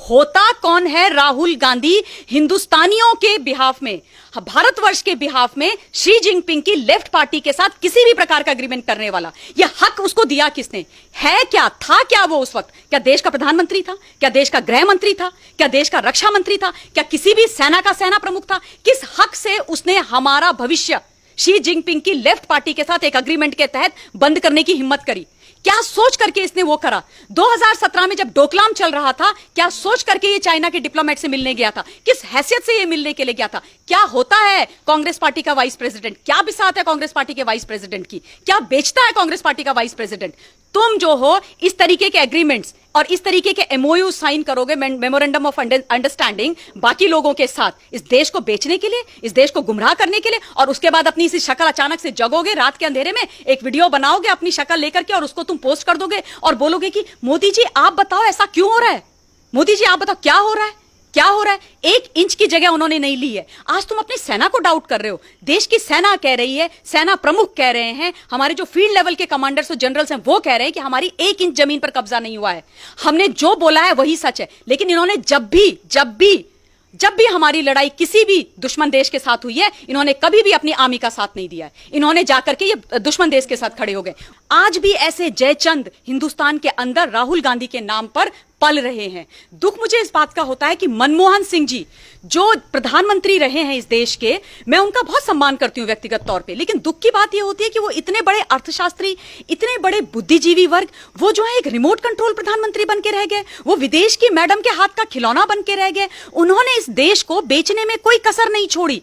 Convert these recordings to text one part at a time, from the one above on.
होता कौन है राहुल गांधी हिंदुस्तानियों के बिहाफ में, भारतवर्ष के बिहाफ में शी जिनपिंग की लेफ्ट पार्टी के साथ किसी भी प्रकार का एग्रीमेंट करने वाला? यह हक उसको दिया किसने? है क्या, था क्या वो उस वक्त? क्या देश का प्रधानमंत्री था? क्या देश का गृह मंत्री था? क्या देश का रक्षा मंत्री था? क्या किसी भी सेना का सेना प्रमुख था? किस हक से उसने हमारा भविष्य शी जिनपिंग की लेफ्ट पार्टी के साथ एक एग्रीमेंट के तहत बंद करने की हिम्मत करी? क्या सोच करके इसने वो करा? 2017 में जब डोकलाम चल रहा था, क्या सोच करके ये चाइना के डिप्लोमेट से मिलने गया था? किस हैसियत से ये मिलने के लिए गया था? क्या होता है कांग्रेस पार्टी का वाइस प्रेसिडेंट? क्या बिसात है कांग्रेस पार्टी के वाइस प्रेसिडेंट की? क्या बेचता है कांग्रेस पार्टी का वाइस प्रेसिडेंट? तुम जो हो इस तरीके के एग्रीमेंट्स और इस तरीके के एमओयू साइन करोगे, मेमोरेंडम ऑफ अंडरस्टैंडिंग, बाकी लोगों के साथ इस देश को बेचने के लिए, इस देश को गुमराह करने के लिए, और उसके बाद अपनी इसी शक्ल अचानक से जगोगे रात के अंधेरे में, एक वीडियो बनाओगे अपनी शक्ल लेकर के और उसको तुम पोस्ट कर दोगे और बोलोगे कि मोदी जी आप बताओ ऐसा क्यों हो रहा है, मोदी जी आप बताओ क्या हो रहा है, क्या हो रहा है? 1 इंच की जगह उन्होंने नहीं ली है। आज तुम अपनी सेना को डाउट कर रहे हो। देश की सेना कह रही है, सेना प्रमुख कह रहे हैं, हमारे जो फील्ड लेवल के कमांडर्स और जनरल्स हैं वो कह रहे हैं कि हमारी 1 इंच जमीन पर कब्जा नहीं हुआ है, हमने जो बोला है वही सच है। लेकिन इन्होंने जब भी हमारी लड़ाई किसी भी दुश्मन देश के साथ हुई है, इन्होंने कभी भी अपनी आर्मी का साथ नहीं दिया है। इन्होंने जाकर के ये दुश्मन देश के साथ खड़े हो गए। आज भी ऐसे जयचंद हिंदुस्तान के अंदर राहुल गांधी के नाम पर पल रहे हैं। दुख मुझे इस बात का होता है कि मनमोहन सिंह जी जो प्रधानमंत्री रहे हैं इस देश के, मैं उनका बहुत सम्मान करती हूं व्यक्तिगत तौर पे, लेकिन दुख की बात यह होती है कि वो इतने बड़े अर्थशास्त्री, इतने बड़े बुद्धिजीवी वर्ग, वो जो है एक रिमोट कंट्रोल प्रधानमंत्री बन के रह गए, वो विदेश की मैडम के हाथ का खिलौना बन के रह गए। उन्होंने इस देश को बेचने में कोई कसर नहीं छोड़ी,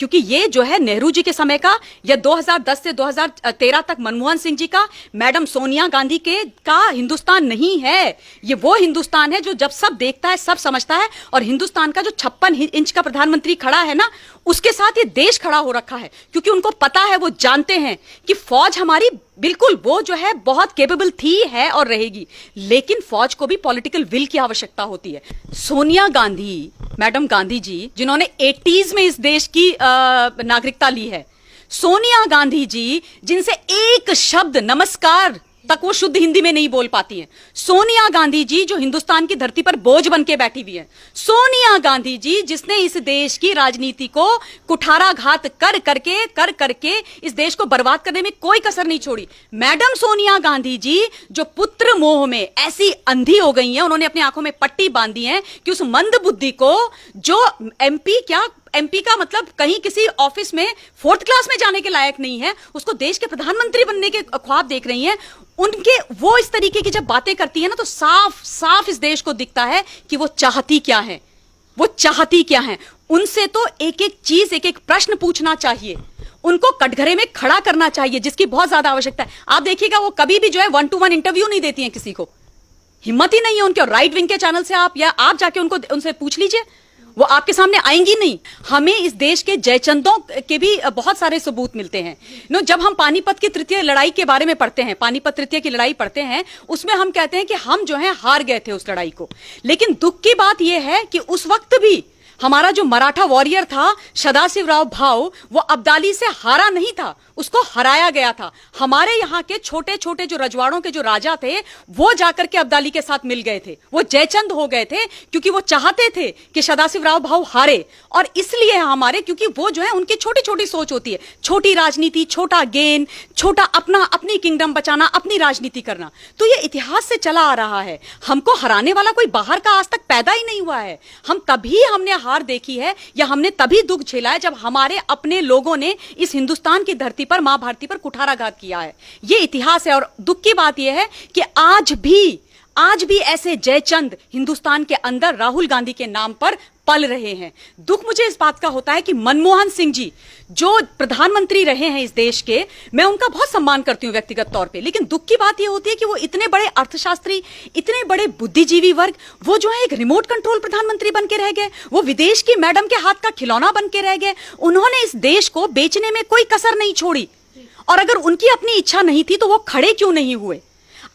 क्योंकि ये जो है नेहरू जी के समय का या 2010 से 2013 तक मनमोहन सिंह जी का, मैडम सोनिया गांधी के का हिंदुस्तान नहीं है। ये वो हिंदुस्तान है जो जब सब देखता है सब समझता है, और हिंदुस्तान का जो 56 इंच का प्रधानमंत्री खड़ा है ना, उसके साथ ये देश खड़ा हो रखा है। क्योंकि उनको पता है, वो जानते हैं कि फौज हमारी बिल्कुल वो जो है बहुत केपेबल थी, है और रहेगी, लेकिन फौज को भी पॉलिटिकल विल की आवश्यकता होती है। सोनिया गांधी, मैडम गांधी जी जिन्होंने 80s में इस देश की नागरिकता ली है, सोनिया गांधी जी जिनसे एक शब्द नमस्कार तक वो शुद्ध हिंदी में नहीं बोल पाती हैं, सोनिया गांधी जी जो हिंदुस्तान की धरती पर बोझ बन के बैठी हुई है, सोनिया गांधी जी जिसने इस देश की राजनीति को कुठाराघात कर करके इस देश को बर्बाद करने में कोई कसर नहीं छोड़ी, मैडम सोनिया गांधी जी जो पुत्र मोह में ऐसी अंधी हो गई हैं, उन्होंने अपनी आंखों में पट्टी बांधी है कि उस मंद बुद्धि को जो एमपी का मतलब कहीं किसी ऑफिस में 4th क्लास में जाने के लायक नहीं है, उसको देश के प्रधानमंत्री बनने के ख्वाब देख रही हैं, उनके वो इस तरीके की जब बातें करती है ना, तो साफ साफ इस देश को दिखता है कि वो चाहती क्या है, वो चाहती क्या है। उनसे तो एक एक चीज, एक एक प्रश्न पूछना चाहिए, उनको कटघरे में खड़ा करना चाहिए, जिसकी बहुत ज्यादा आवश्यकता है। आप देखिएगा वो कभी भी जो है 1-to-1 इंटरव्यू नहीं देती हैं किसी को, हिम्मत ही नहीं है उनके। राइट विंग के चैनल से आप जाके उनसे पूछ लीजिए, वो आपके सामने आएंगी नहीं। हमें इस देश के जयचंदों के भी बहुत सारे सबूत मिलते हैं। जब हम पानीपत की तृतीय लड़ाई के बारे में पढ़ते हैं, पानीपत तृतीय की लड़ाई पढ़ते हैं, उसमें हम कहते हैं कि हम जो है हार गए थे उस लड़ाई को। लेकिन दुख की बात यह है कि उस वक्त भी हमारा जो मराठा वॉरियर था सदाशिवराव भाऊ, वो अब्दाली से हारा नहीं था, उसको हराया गया था। हमारे यहाँ के छोटे छोटे जो रजवाड़ों के जो राजा थे, वो जाकर के अब्दाली के साथ मिल गए थे, वो जयचंद हो गए थे, क्योंकि वो चाहते थे कि सदाशिवराव भाऊ हारे। और इसलिए हमारे, क्योंकि वो जो है उनकी छोटी छोटी सोच होती है, छोटी राजनीति, छोटा गेन, छोटा अपनी किंगडम बचाना, अपनी राजनीति करना। तो ये इतिहास से चला आ रहा है। हमको हराने वाला कोई बाहर का आज तक पैदा ही नहीं हुआ है। हमने हार देखी है या हमने तभी दुख झेला है जब हमारे अपने लोगों ने इस हिंदुस्तान की धरती पर, मां भारती पर कुठाराघात किया है। यह इतिहास है। और दुख की बात यह है कि आज भी ऐसे जयचंद हिंदुस्तान के अंदर राहुल गांधी के नाम पर पल रहे हैं। दुख मुझे इस बात का होता है कि मनमोहन सिंह जी जो प्रधानमंत्री रहे हैं इस देश के, मैं उनका बहुत सम्मान करती हूं व्यक्तिगत तौर पे, लेकिन दुख की बात यह होती है कि वो इतने बड़े अर्थशास्त्री, इतने बड़े बुद्धिजीवी वर्ग, वो जो है एक रिमोट कंट्रोल प्रधानमंत्री बन के रह गए, वो विदेश की मैडम के हाथ का खिलौना बन के रह गए। उन्होंने इस देश को बेचने में कोई कसर नहीं छोड़ी, और अगर उनकी अपनी इच्छा नहीं थी तो वो खड़े क्यों नहीं हुए?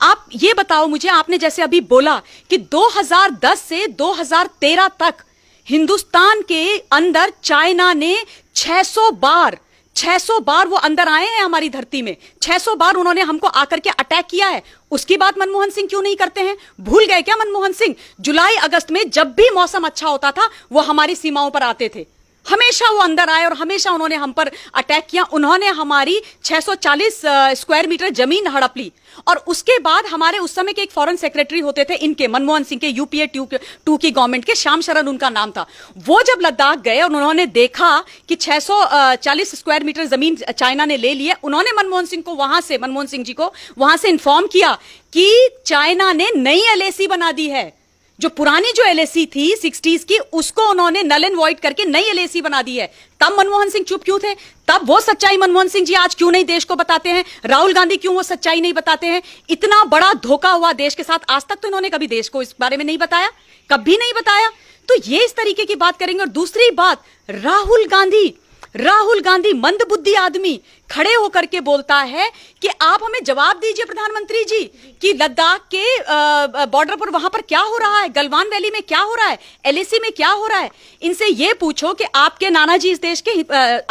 आप ये बताओ मुझे, आपने जैसे अभी बोला कि 2010 से 2013 तक हिंदुस्तान के अंदर चाइना ने 600 बार 600 बार वो अंदर आए हैं हमारी धरती में, 600 बार उन्होंने हमको आकर के अटैक किया है। उसकी बात मनमोहन सिंह क्यों नहीं करते हैं? भूल गए क्या मनमोहन सिंह? जुलाई अगस्त में जब भी मौसम अच्छा होता था वो हमारी सीमाओं पर आते थे, हमेशा वो अंदर आए और हमेशा उन्होंने हम पर अटैक किया। उन्होंने हमारी 640 स्क्वायर मीटर जमीन हड़प ली। और उसके बाद हमारे उस समय के एक फॉरेन सेक्रेटरी होते थे इनके, मनमोहन सिंह के, यूपीए 2 की गवर्नमेंट के, श्याम शरण उनका नाम था। वो जब लद्दाख गए और उन्होंने देखा कि 640 स्क्वायर मीटर जमीन चाइना ने ले ली है, उन्होंने मनमोहन सिंह जी को वहां से इन्फॉर्म किया कि चाइना ने नई एलएसी बना दी है। जो पुरानी जो एलएसी थी 60s की, उसको उन्होंने नल एंड वॉइड करके नई एलएसी बना दी है। तब मनमोहन सिंह चुप क्यों थे? तब वो सच्चाई मनमोहन सिंह जी आज क्यों नहीं देश को बताते हैं? राहुल गांधी क्यों वो सच्चाई नहीं बताते हैं? इतना बड़ा धोखा हुआ देश के साथ, आज तक तो इन्होंने कभी देश को इस बारे में नहीं बताया, कभी नहीं बताया। तो ये इस तरीके की बात करेंगे। और दूसरी बात, राहुल गांधी मंदबुद्धि आदमी खड़े होकर के बोलता है कि आप हमें जवाब दीजिए प्रधानमंत्री जी कि लद्दाख के बॉर्डर पर वहां पर क्या हो रहा है, गलवान वैली में क्या हो रहा है, एलएसी में क्या हो रहा है। इनसे ये पूछो कि आपके नाना जी इस देश के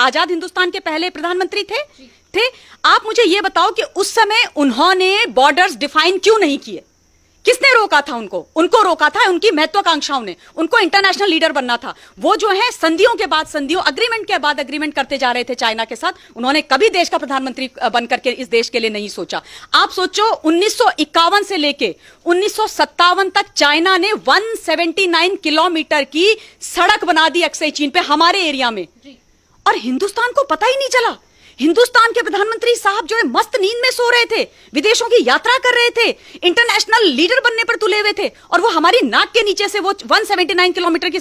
आजाद हिंदुस्तान के पहले प्रधानमंत्री थे। आप मुझे ये बताओ कि उस समय उन्होंने बॉर्डर्स डिफाइन क्यों नहीं किए? किसने रोका था उनको रोका था उनकी महत्वाकांक्षाओं ने। उनको इंटरनेशनल लीडर बनना था। वो जो है संधियों के बाद संधियों, अग्रीमेंट के बाद अग्रीमेंट करते जा रहे थे चाइना के साथ। उन्होंने कभी देश का प्रधानमंत्री बनकर के इस देश के लिए नहीं सोचा। आप सोचो 1951 से लेके 1957 तक चाइना ने 179 किलोमीटर की सड़क बना दी अक्सई चीन पे, हमारे एरिया में, और हिंदुस्तान को पता ही नहीं चला। हिंदुस्तान के प्रधानमंत्री साहब जो है मस्त नींद में सो रहे थे, विदेशों की यात्रा कर रहे थे, इंटरनेशनल लीडर बनने पर तुले हुए थे, और वो हमारी नाक के नीचे से वो 179 किलोमीटर की